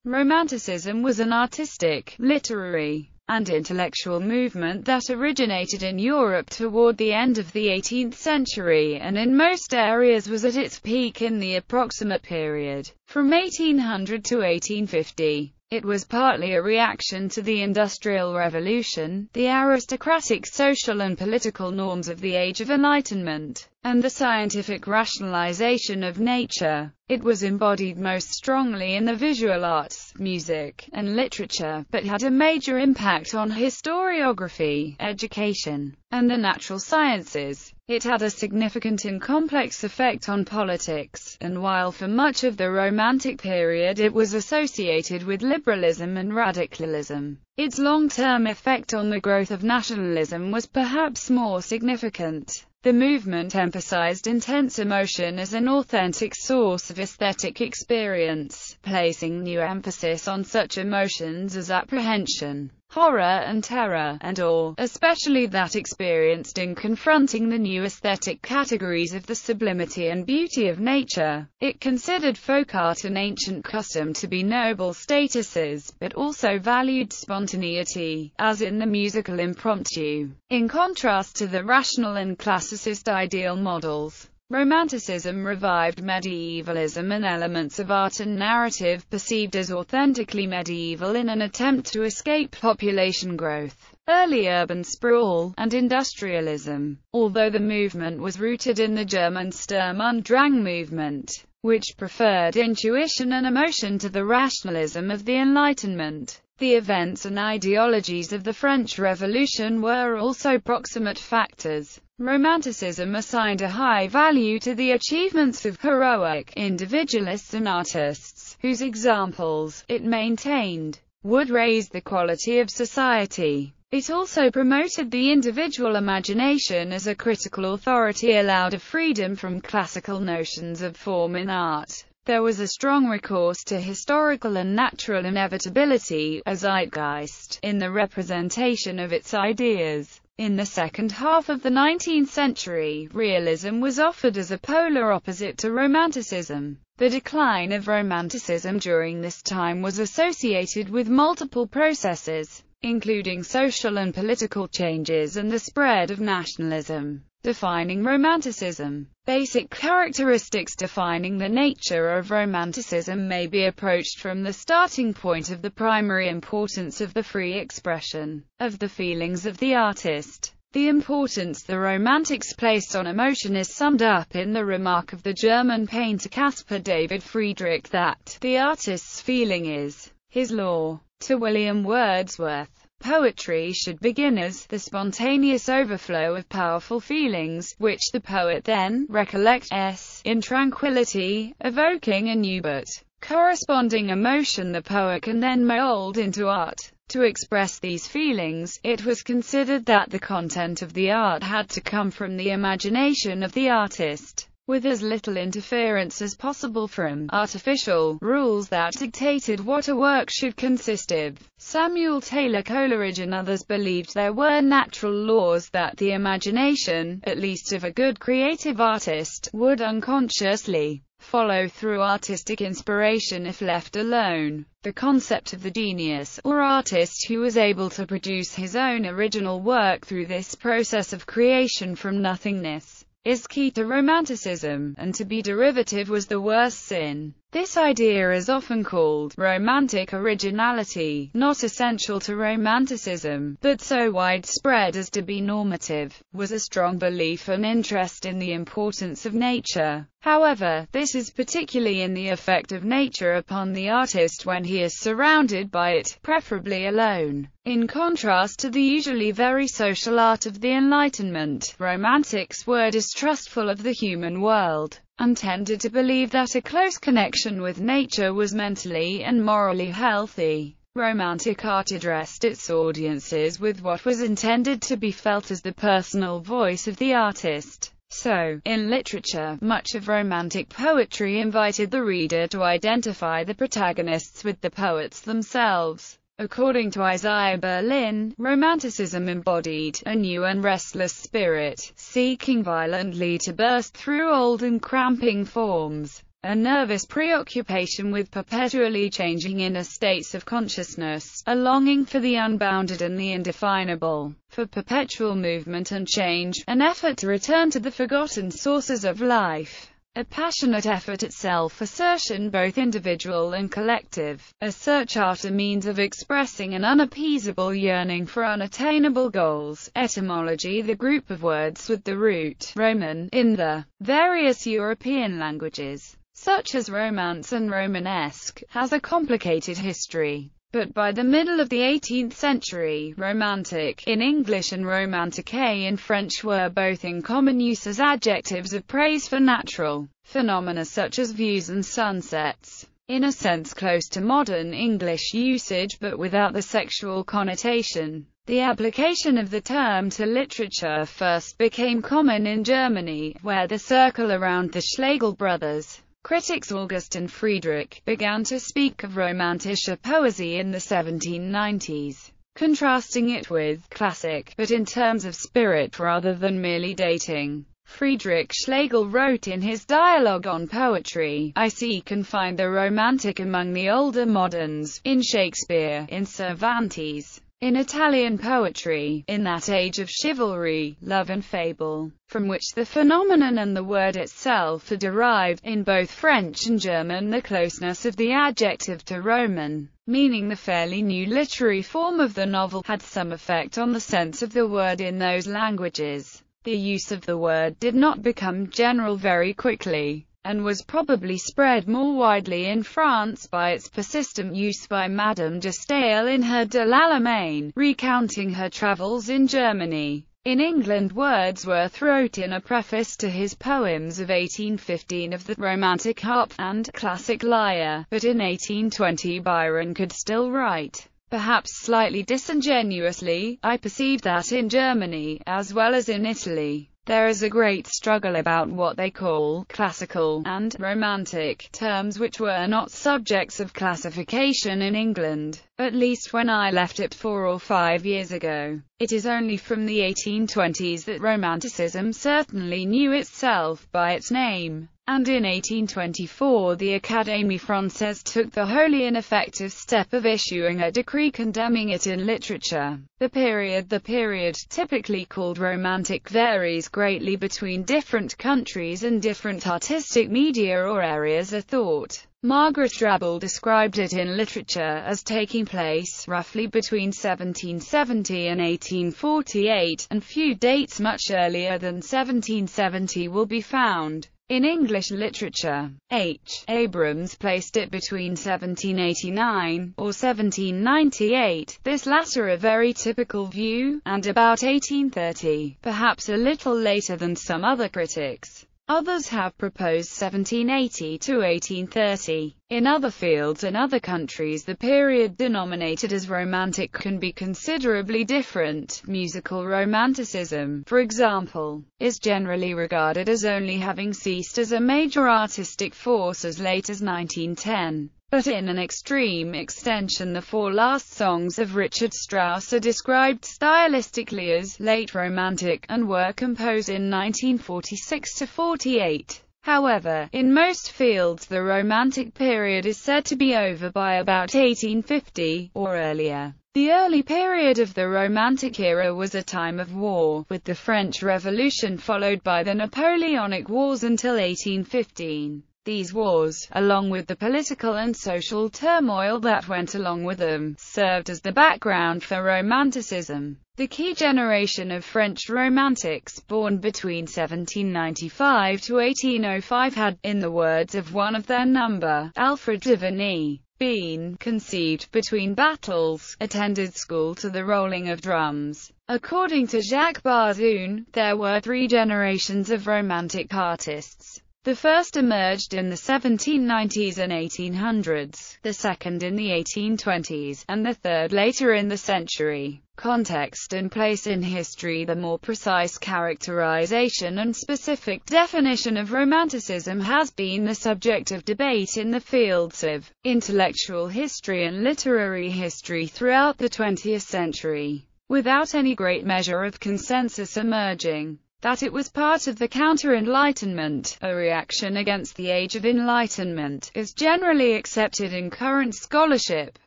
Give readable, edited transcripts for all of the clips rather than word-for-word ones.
Romanticism was an artistic, literary, and intellectual movement that originated in Europe toward the end of the 18th century and in most areas was at its peak in the approximate period from 1800 to 1850. It was partly a reaction to the Industrial Revolution, the aristocratic social and political norms of the Age of Enlightenment, and the scientific rationalization of nature. It was embodied most strongly in the visual arts, music, and literature, but had a major impact on historiography, education, and the natural sciences. It had a significant and complex effect on politics, and while for much of the Romantic period it was associated with liberalism and radicalism, its long-term effect on the growth of nationalism was perhaps more significant. The movement emphasized intense emotion as an authentic source of aesthetic experience, placing new emphasis on such emotions as apprehension, horror and terror, and awe, especially that experienced in confronting the new aesthetic categories of the sublimity and beauty of nature. It considered folk art and ancient custom to be noble statuses, but also valued spontaneity, as in the musical impromptu. In contrast to the rational and classicist ideal models, Romanticism revived medievalism and elements of art and narrative perceived as authentically medieval in an attempt to escape population growth, early urban sprawl, and industrialism. Although the movement was rooted in the German Sturm und Drang movement, which preferred intuition and emotion to the rationalism of the Enlightenment, the events and ideologies of the French Revolution were also proximate factors. Romanticism assigned a high value to the achievements of heroic individualists and artists, whose examples, it maintained, would raise the quality of society. It also promoted the individual imagination as a critical authority, allowed a freedom from classical notions of form in art. There was a strong recourse to historical and natural inevitability, a zeitgeist, in the representation of its ideas. In the second half of the 19th century, realism was offered as a polar opposite to Romanticism. The decline of Romanticism during this time was associated with multiple processes, including social and political changes and the spread of nationalism. Defining Romanticism. Basic characteristics defining the nature of Romanticism may be approached from the starting point of the primary importance of the free expression of the feelings of the artist. The importance the Romantics placed on emotion is summed up in the remark of the German painter Caspar David Friedrich that the artist's feeling is his law. To William Wordsworth, poetry should begin as the spontaneous overflow of powerful feelings, which the poet then recollects in tranquility, evoking a new but corresponding emotion the poet can then mold into art. To express these feelings, it was considered that the content of the art had to come from the imagination of the artist, with as little interference as possible from artificial rules that dictated what a work should consist of. Samuel Taylor Coleridge and others believed there were natural laws that the imagination, at least of a good creative artist, would unconsciously follow through artistic inspiration if left alone. The concept of the genius, or artist who was able to produce his own original work through this process of creation from nothingness, is key to Romanticism, and to be derivative was the worst sin. This idea is often called romantic originality, not essential to Romanticism, but so widespread as to be normative, was a strong belief and interest in the importance of nature. However, this is particularly in the effect of nature upon the artist when he is surrounded by it, preferably alone. In contrast to the usually very social art of the Enlightenment, Romantics were distrustful of the human world, and tended to believe that a close connection with nature was mentally and morally healthy. Romantic art addressed its audiences with what was intended to be felt as the personal voice of the artist. So, in literature, much of Romantic poetry invited the reader to identify the protagonists with the poets themselves. According to Isaiah Berlin, Romanticism embodied a new and restless spirit, seeking violently to burst through old and cramping forms. a nervous preoccupation with perpetually changing inner states of consciousness, a longing for the unbounded and the indefinable, for perpetual movement and change, an effort to return to the forgotten sources of life. A passionate effort at self-assertion, both individual and collective, a search after means of expressing an unappeasable yearning for unattainable goals. Etymology: the group of words with the root Roman in the various European languages, such as Romance and Romanesque, has a complicated history. But by the middle of the 18th century, romantic in English and romantique in French were both in common use as adjectives of praise for natural phenomena such as views and sunsets, in a sense close to modern English usage but without the sexual connotation. The application of the term to literature first became common in Germany, where the circle around the Schlegel brothers, critics August and Friedrich, began to speak of romantische poesy in the 1790s, contrasting it with classic, but in terms of spirit rather than merely dating. Friedrich Schlegel wrote in his dialogue on poetry, "I seek and find the romantic among the older moderns, in Shakespeare, in Cervantes, in Italian poetry, in that age of chivalry, love and fable, from which the phenomenon and the word itself are derived, in both French and German the closeness of the adjective to Roman, meaning the fairly new literary form of the novel, had some effect on the sense of the word in those languages. The use of the word did not become general very quickly, and was probably spread more widely in France by its persistent use by Madame de Staël in her De l'Allemagne, recounting her travels in Germany. In England, Wordsworth wrote in a preface to his poems of 1815 of the romantic harp and classic lyre, but in 1820 Byron could still write, perhaps slightly disingenuously, "I perceive that in Germany, as well as in Italy, there is a great struggle about what they call classical and romantic terms which were not subjects of classification in England, at least when I left it 4 or 5 years ago. It is only from the 1820s that Romanticism certainly knew itself by its name, and in 1824 the Académie Française took the wholly ineffective step of issuing a decree condemning it in literature. The period typically called Romantic varies greatly between different countries and different artistic media or areas of thought. Margaret Drabble described it in literature as taking place roughly between 1770 and 1848, and few dates much earlier than 1770 will be found. In English literature, H. Abrams placed it between 1789 or 1798, this latter a very typical view, and about 1830, perhaps a little later than some other critics. Others have proposed 1780 to 1830. In other fields and other countries the period denominated as romantic can be considerably different. Musical romanticism, for example, is generally regarded as only having ceased as a major artistic force as late as 1910. But in an extreme extension, the 4 last songs of Richard Strauss are described stylistically as late romantic, and were composed in 1946–48. However, in most fields the romantic period is said to be over by about 1850, or earlier. The early period of the Romantic era was a time of war, with the French Revolution followed by the Napoleonic Wars until 1815. These wars, along with the political and social turmoil that went along with them, served as the background for Romanticism. The key generation of French Romantics, born between 1795 to 1805 had, in the words of one of their number, Alfred de Vigny, been conceived between battles, attended school to the rolling of drums. According to Jacques Barzun, there were 3 generations of Romantic artists. The first emerged in the 1790s and 1800s, the second in the 1820s, and the third later in the century. Context and place in history. The more precise characterization and specific definition of Romanticism has been the subject of debate in the fields of intellectual history and literary history throughout the 20th century, without any great measure of consensus emerging. that it was part of the Counter-Enlightenment, a reaction against the Age of Enlightenment, is generally accepted in current scholarship.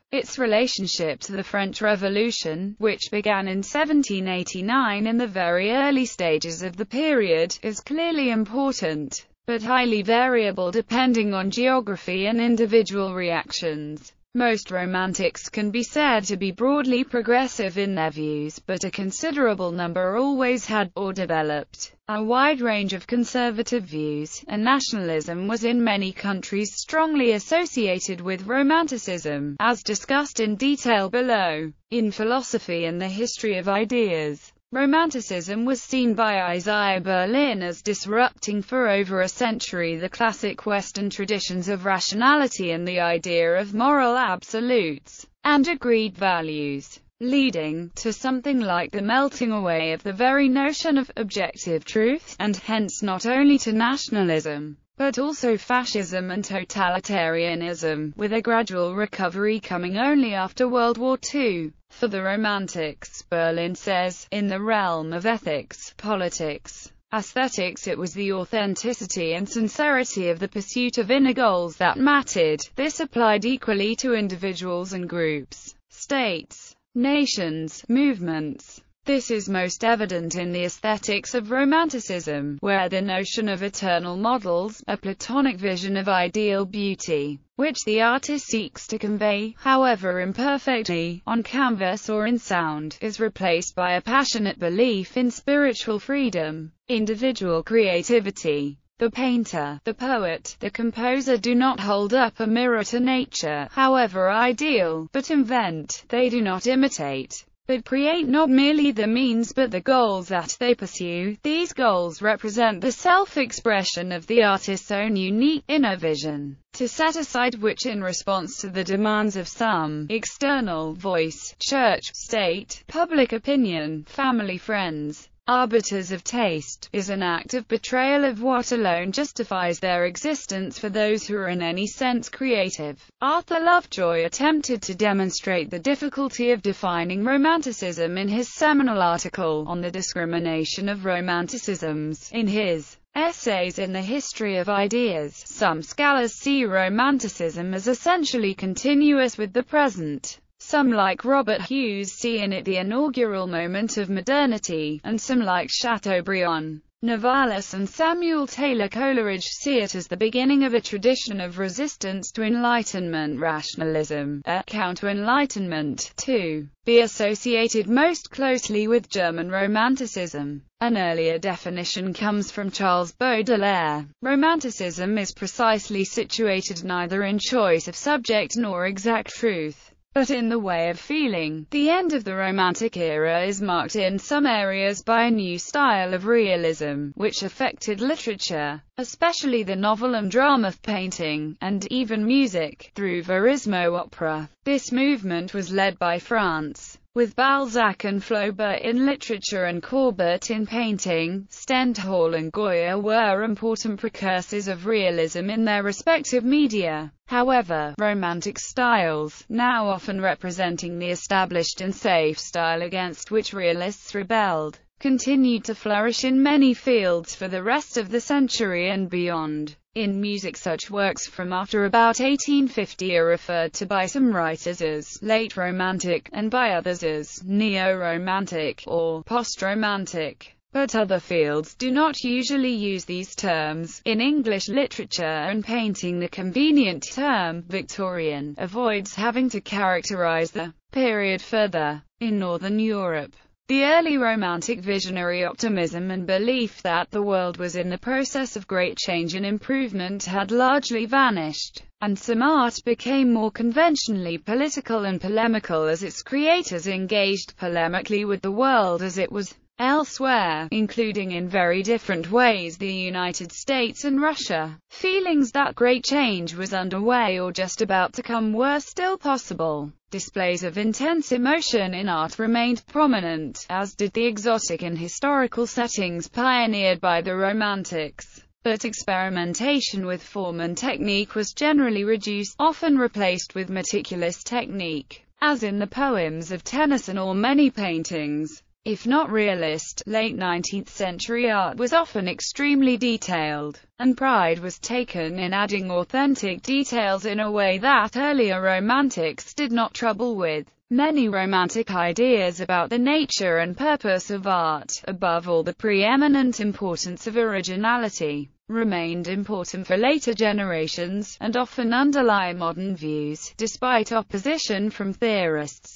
Its relationship to the French Revolution, which began in 1789 in the very early stages of the period, is clearly important, but highly variable depending on geography and individual reactions. Most Romantics can be said to be broadly progressive in their views, but a considerable number always had, or developed, a wide range of conservative views, and nationalism was in many countries strongly associated with Romanticism, as discussed in detail below. In philosophy and the history of ideas, Romanticism was seen by Isaiah Berlin as disrupting for over a century the classic Western traditions of rationality and the idea of moral absolutes and agreed values, leading to something like the melting away of the very notion of objective truth, and hence not only to nationalism, but also fascism and totalitarianism, with a gradual recovery coming only after World War II. For the Romantics, Berlin says, in the realm of ethics, politics, aesthetics, it was the authenticity and sincerity of the pursuit of inner goals that mattered. This applied equally to individuals and groups, states, nations, movements. This is most evident in the aesthetics of Romanticism, where the notion of eternal models, a Platonic vision of ideal beauty, which the artist seeks to convey, however imperfectly, on canvas or in sound, is replaced by a passionate belief in spiritual freedom, individual creativity. The painter, the poet, the composer do not hold up a mirror to nature, however ideal, but invent. They do not imitate, but create not merely the means but the goals that they pursue. These goals represent the self-expression of the artist's own unique, inner vision, to set aside which in response to the demands of some external voice, church, state, public opinion, family, friends, arbiters of taste, is an act of betrayal of what alone justifies their existence for those who are in any sense creative. Arthur Lovejoy attempted to demonstrate the difficulty of defining Romanticism in his seminal article on the discrimination of Romanticisms. In his Essays in the History of Ideas, some scholars see Romanticism as essentially continuous with the present. Some, like Robert Hughes, see in it the inaugural moment of modernity, and some, like Chateaubriand, Novalis and Samuel Taylor Coleridge, see it as the beginning of a tradition of resistance to Enlightenment rationalism, a counter-Enlightenment, to be associated most closely with German Romanticism. An earlier definition comes from Charles Baudelaire. Romanticism is precisely situated neither in choice of subject nor exact truth, but in the way of feeling. The end of the Romantic era is marked in some areas by a new style of realism, which affected literature, especially the novel and drama, painting, and even music, through Verismo opera. This movement was led by France, with Balzac and Flaubert in literature and Courbet in painting. Stendhal and Goya were important precursors of realism in their respective media. However, Romantic styles, now often representing the established and safe style against which realists rebelled, continued to flourish in many fields for the rest of the century and beyond. In music, such works from after about 1850 are referred to by some writers as late Romantic, and by others as neo-Romantic or post-Romantic. But other fields do not usually use these terms. In English literature and painting, the convenient term Victorian avoids having to characterize the period further. In Northern Europe, the early Romantic visionary optimism and belief that the world was in the process of great change and improvement had largely vanished, and some art became more conventionally political and polemical as its creators engaged polemically with the world as it was elsewhere, including in very different ways the United States and Russia. Feelings that great change was underway or just about to come were still possible. Displays of intense emotion in art remained prominent, as did the exotic and historical settings pioneered by the Romantics. But experimentation with form and technique was generally reduced, often replaced with meticulous technique, as in the poems of Tennyson or many paintings. If not realist, late 19th century art was often extremely detailed, and pride was taken in adding authentic details in a way that earlier romantics did not trouble with. Many romantic ideas about the nature and purpose of art, above all the preeminent importance of originality, remained important for later generations, and often underlie modern views, despite opposition from theorists.